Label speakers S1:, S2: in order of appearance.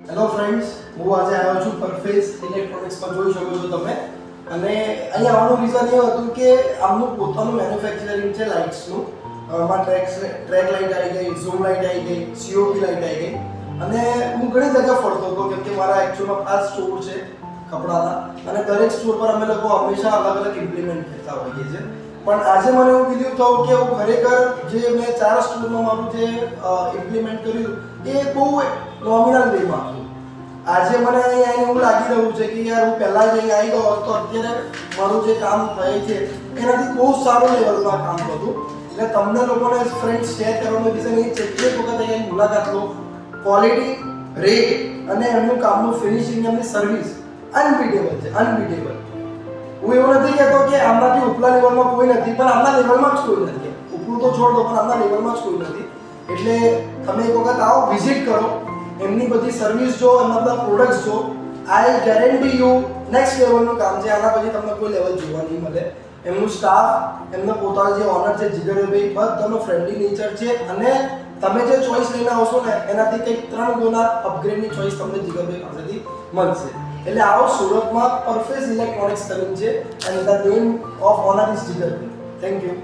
S1: Hello friends, હું આજે આવ્યો છું પરફેઝ ઇલેક્ટ્રોનિક્સમાં. જોઈ શકો છો તમે. અને અહીં આવવાનું રીઝન એ હતું કે આમનું પોતાનું મેન્યુફેક્ચરિંગ છે લાઇટ્સનું. આમાં ટ્રેક લાઇટ આવી ગઈ, ઝૂમ લાઇટ આવી ગઈ, સીઓપી લાઇટ આવી ગઈ. અને હું ઘણી જગ્યા ફરતો હતો કેમ કે મારા એકચ્યુઅલમાં 5 સ્ટોર છે કપડાના, અને દરેક સ્ટોર પર અમે લોકો હંમેશા અલગ અલગ ઇમ્પ્લિમેન્ટ કરતા હોઈએ છીએ. પણ આજે મને એવું બિલીવ થયું કે હું ખરેખર જે મેં 4 સ્ટોરમાં મારું જે ઇમ્પ્લિમેન્ટ કર્યું એ બહુ નોમિનલ વેમાં હતું. આજે મને અહીં આવીને એવું લાગી રહ્યું છે કે યાર હું પહેલાં જ અહીં આવી ગયો તો અત્યારે મારું જે કામ થાય છે એનાથી બહુ સારો લેવલમાં કામ હતું. એટલે તમને લોકોને ફ્રેન્ડ્સ શેર કરવાનું રીઝન એ છે કે એક વખત અહીં મુલાકાત લો. ક્વોલિટી, રેટ અને એમનું કામનું ફિનિશિંગ, એમની સર્વિસ અનબીટેબલ છે, અનબીટેબલ. હું એવું નથી કહેતો કે આમનાથી ઉપલા લેવલમાં કોઈ નથી, પણ આમના લેવલમાં જ કોઈ નથી. ઉપલું તો છોડ દો, પણ આમના લેવલમાં જ કોઈ નથી. એટલે તમે એક વખત આવો, વિઝિટ કરો, એમની બધી સર્વિસ જો, એમના બધા પ્રોડક્ટ્સ જો. આઈ ગેરંટી યુ નેક્સ્ટ લેવલનું કામ છે. આના પછી તમને કોઈ લેવલ જોવા નહીં મળે. એમનું સ્ટાફ, એમનો પોતાનો જે ઓનર છે જીગરભાઈ, બધાનો ફ્રેન્ડલી નેચર છે. અને તમે જે ચોઈસ લઈને આવશો ને એનાથી કંઈક 3 ગુણા અપગ્રેડની ચોઈસ તમને જીગરભાઈ પાસેથી મળશે. એટલે આવો સુરતમાં પરફેઝ ઇલેક્ટ્રોનિક્સ કરીને છે, and the name of owner is Jigarbhai. Thank you.